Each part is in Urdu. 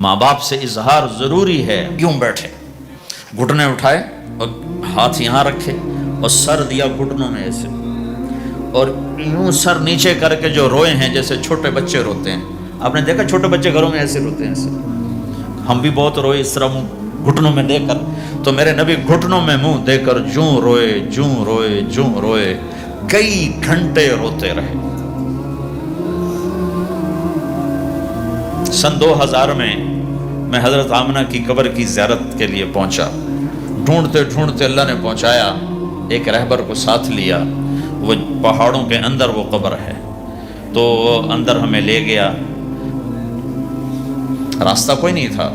ماں باپ سے اظہار ضروری ہے. یوں بیٹھے، گھٹنے اٹھائے اور ہاتھ یہاں رکھے اور سر دیا گھٹنوں میں ایسے، اور یوں سر نیچے کر کے جو روئے ہیں جیسے چھوٹے بچے روتے ہیں. آپ نے دیکھا چھوٹے بچے گھروں میں ایسے روتے ہیں ایسے. ہم بھی بہت روئے اس طرح منہ گھٹنوں میں دے کر. تو میرے نبی گھٹنوں میں منہ دے کر جوں روئے کئی گھنٹے روتے رہے. سن 2000 میں حضرت آمنہ کی قبر کی زیارت کے لیے پہنچا. ڈھونڈتے اللہ نے پہنچایا. ایک رہبر کو ساتھ لیا. وہ پہاڑوں کے اندر وہ قبر ہے، تو اندر ہمیں لے گیا. راستہ کوئی نہیں تھا.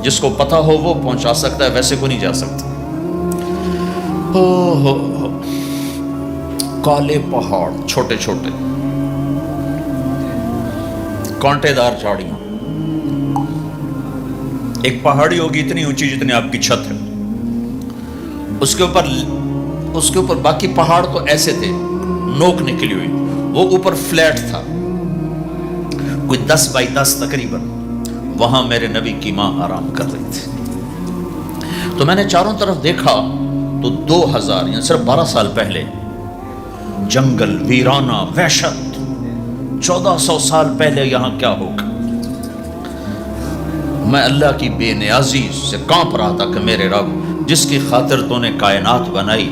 جس کو پتہ ہو وہ پہنچا سکتا ہے، ویسے کو نہیں جا سکتا. کالے پہاڑ، چھوٹے چھوٹے کانٹے دار جھاڑیاں. ایک پہاڑی ہوگی اتنی اونچی جتنی آپ کی چھت ہے، اس کے اوپر باقی پہاڑ تو ایسے تھے، نوک نکلی ہوئی. وہ اوپر فلیٹ تھا، کوئی 10 بائی 10 تقریباً. وہاں میرے نبی کی ماں آرام کر رہی تھی. تو میں نے چاروں طرف دیکھا تو 2000 یعنی صرف 12 سال پہلے جنگل، ویرانہ، وحشت. 1400 سال پہلے یہاں کیا ہوگا. میں اللہ کی بے نیازی سے کانپ رہا تھا کہ میرے رب، جس کی خاطر تو نے کائنات بنائی،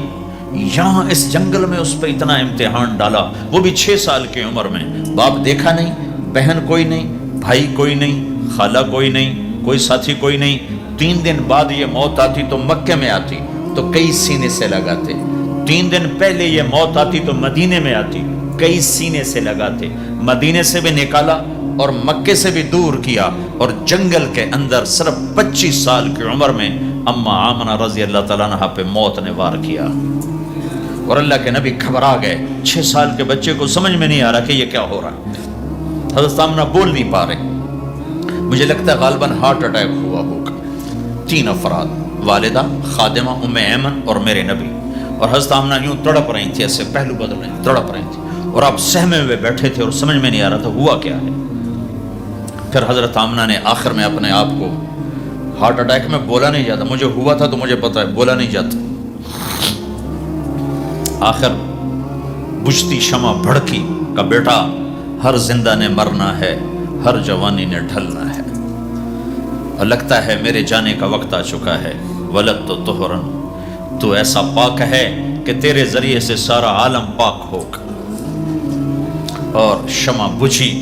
یہاں اس جنگل میں اس پہ اتنا امتحان ڈالا. وہ بھی 6 سال کی عمر میں. باپ دیکھا نہیں، بہن کوئی نہیں، بھائی کوئی نہیں، خالہ کوئی نہیں، کوئی ساتھی کوئی نہیں. 3 دن بعد یہ موت آتی تو مکے میں آتی تو کئی سینے سے لگاتے. 3 دن پہلے یہ موت آتی تو مدینے میں آتی، کئی سینے سے لگاتے. مدینے سے بھی نکالا اور مکے سے بھی دور کیا، اور جنگل کے اندر صرف 25 سال کی عمر میں اماں آمنہ رضی اللہ تعالیٰ عنہا پہ موت نے وار کیا. اور اللہ کے نبی گھبرا گئے. 6 سال کے بچے کو سمجھ میں نہیں آ رہا کہ یہ کیا ہو رہا. حضرت آمنہ بول نہیں پا رہے. مجھے لگتا ہے غالباً ہارٹ اٹیک ہوا ہوگا. 3 افراد، والدہ، خادمہ ام ایمن اور میرے نبی. اور حضرت آمنہ یوں تڑپ رہی تھی، ایسے پہلو بدل رہی تڑپ رہی تھی، اور آپ سہمے ہوئے بیٹھے تھے اور سمجھ میں نہیں آ رہا تھا ہوا کیا ہے. پھر حضرت آمنہ نے آخر میں اپنے آپ کو، ہارٹ اٹیک میں بولا نہیں جاتا، مجھے ہوا تھا تو مجھے پتا ہے بولا نہیں جاتا. آخر بجھتی شمع بھڑکی کا بیٹا، ہر زندہ نے مرنا ہے، ہر جوانی نے ڈھلنا ہے، اور لگتا ہے میرے جانے کا وقت آ چکا ہے. ولد تو طہرن، تو ایسا پاک ہے کہ تیرے ذریعے سے سارا عالم پاک ہوگا. اور شمع بجھی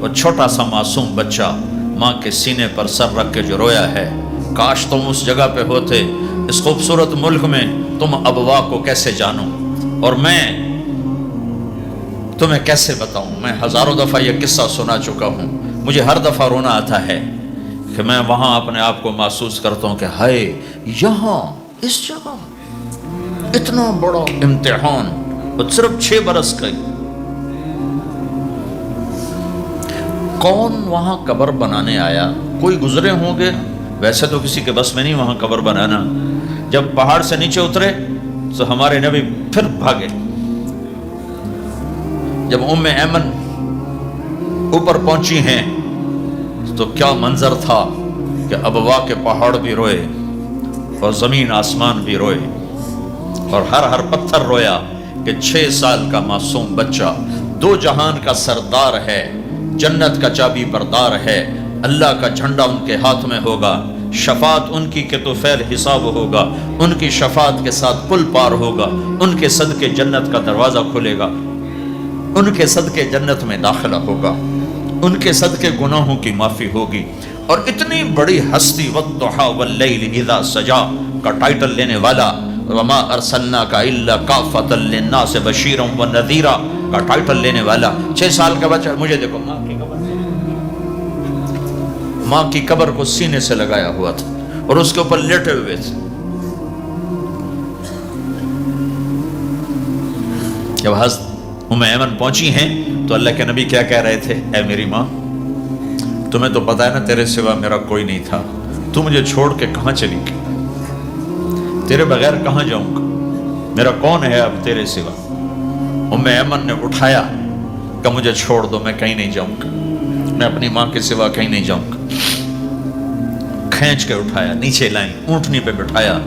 اور چھوٹا سا معصوم بچہ ماں کے سینے پر سر رکھ کے جو رویا ہے. کاش تم اس جگہ پہ ہوتے. اس خوبصورت ملک میں تم ابوا کو کیسے جانو، اور میں تمہیں کیسے بتاؤں. میں ہزاروں دفعہ یہ قصہ سنا چکا ہوں. مجھے ہر دفعہ رونا آتا ہے کہ میں وہاں اپنے آپ کو محسوس کرتا ہوں کہ ہائے، یہاں اس جگہ اتنا بڑا امتحان، اور صرف 6 برس کا. کون وہاں قبر بنانے آیا؟ کوئی گزرے ہوں گے، ویسے تو کسی کے بس میں نہیں وہاں قبر بنانا. جب پہاڑ سے نیچے اترے تو ہمارے نبی پھر بھاگے. جب ام ایمن اوپر پہنچی ہیں تو کیا منظر تھا کہ ابوا کے پہاڑ بھی روئے اور زمین آسمان بھی روئے، اور ہر پتھر رویا کہ 6 سال کا معصوم بچہ 2 جہان کا سردار ہے، جنت کا چابی بردار ہے. اللہ کا جھنڈا ان کے ہاتھ میں ہوگا. شفاعت ان کی کہ تو فیل حساب ہوگا. ان کی شفاعت کے ساتھ پل پار ہوگا. ان کے صدقے جنت کا دروازہ کھلے گا. ان کے صدقے جنت میں داخلہ ہوگا. ان کے صدقے گناہوں کی معافی ہوگی. اور اتنی بڑی ہستی والضحی واللیل اذا سجا کا ٹائٹل لینے والا، وما ارسلناک الا کافۃ للناس بشیرا ونذیرا کا ٹائٹل لینے والا 6 سال کا بچہ. مجھے دیکھو، ماں کی قبر کو سینے سے لگایا ہوا تھا اور اس کے اوپر لیٹے ہوئے تھے. جب حضرت ام ایمن پہنچی ہیں تو اللہ کے نبی کیا کہہ رہے تھے؟ اے میری ماں، تمہیں تو پتا ہے نا تیرے سوا میرا کوئی نہیں تھا. تو مجھے چھوڑ کے کہاں چلی گئی؟ تیرے بغیر کہاں جاؤں گا؟ میرا کون ہے اب تیرے سوا؟ ام ایمن نے اٹھایا کہ مجھے چھوڑ دو، میں کہیں نہیں جاؤں گا، میں اپنی ماں کے سوا کہیں نہیں جاؤں گا. کھینچ کے اٹھایا، نیچے لائیں، اونٹنی پہ بٹھایا،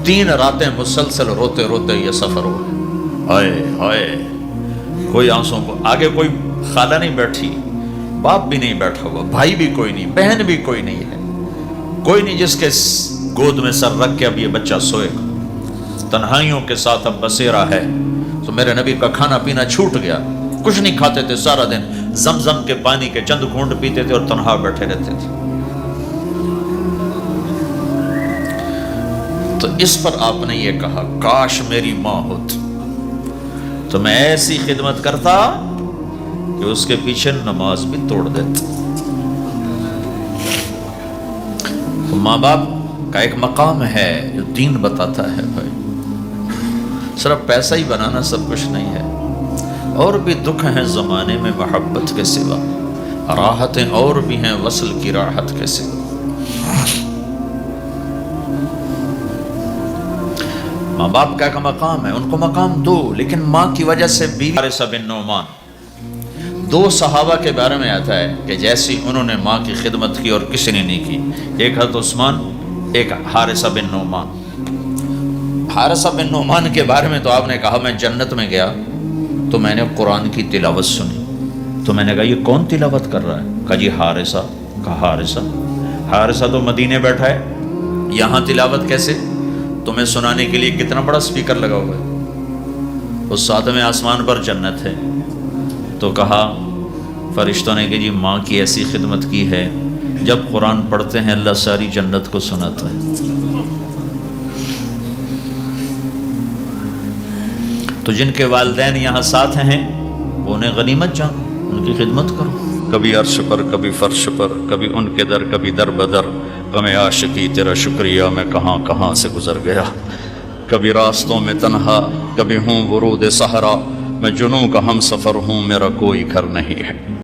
3 راتیں مسلسل روتے روتے یہ سفر ہوا۔ ہائے ہائے، کوئی آنسوں کو آگے کوئی خالہ نہیں بیٹھی، باپ بھی نہیں بیٹھا ہوا، بھائی بھی کوئی نہیں، بہن بھی کوئی نہیں ہے، کوئی نہیں جس کے گود میں سر رکھ کے اب یہ بچہ سوئے گا۔ تنہائیوں کے ساتھ اب بسیرا ہے۔ تو میرے نبی کا کھانا پینا چھوٹ گیا، کچھ نہیں کھاتے تھے سارا دن، زمزم کے پانی کے چند گھونٹ پیتے تھے اور تنہا بیٹھے رہتے تھے۔ تو اس پر آپ نے یہ کہا کاش میری ماں ہوتی تو میں ایسی خدمت کرتا کہ اس کے پیچھے نماز بھی توڑ دیتا۔ تو ماں باپ کا ایک مقام ہے جو دین بتاتا ہے بھائی، صرف پیسہ ہی بنانا سب کچھ نہیں ہے، اور بھی دکھ ہیں زمانے میں محبت کے سوا، راحتیں اور بھی ہیں وصل کی راحت کے سوا۔ ماں باپ کا ایک مقام ہے، ان کو مقام دو، لیکن ماں کی وجہ سے بیوی حارثہ بن نعمان، 2 صحابہ کے بارے میں آتا ہے کہ جیسی انہوں نے ماں کی خدمت کی اور کسی نے نہیں کی، ایک حضرت عثمان، ایک حارثہ بن نعمان۔ حارثہ بن نعمان کے بارے میں تو آپ نے کہا میں جنت میں گیا تو میں نے قرآن کی تلاوت سنی، تو میں نے کہا یہ کون تلاوت کر رہا ہے؟ کہا جی حارثہ۔ کہا حارثہ تو مدینے بیٹھا ہے، یہاں تلاوت کیسے؟ تمہیں سنانے کے لیے کتنا بڑا سپیکر لگا ہوا ہے، اس 7ویں آسمان پر جنت ہے۔ تو کہا فرشتوں نے کہ جی ماں کی ایسی خدمت کی ہے، جب قرآن پڑھتے ہیں اللہ ساری جنت کو سناتا ہے۔ تو جن کے والدین یہاں ساتھ ہیں وہ انہیں غنیمت جانو، ان کی خدمت کرو، کبھی عرش پر کبھی فرش پر، کبھی ان کے در کبھی در بدر، غم عاشقی تیرا شکریہ میں کہاں کہاں سے گزر گیا، کبھی راستوں میں تنہا کبھی ہوں ورود صحرا، میں جنوں کا ہم سفر ہوں میرا کوئی گھر نہیں ہے۔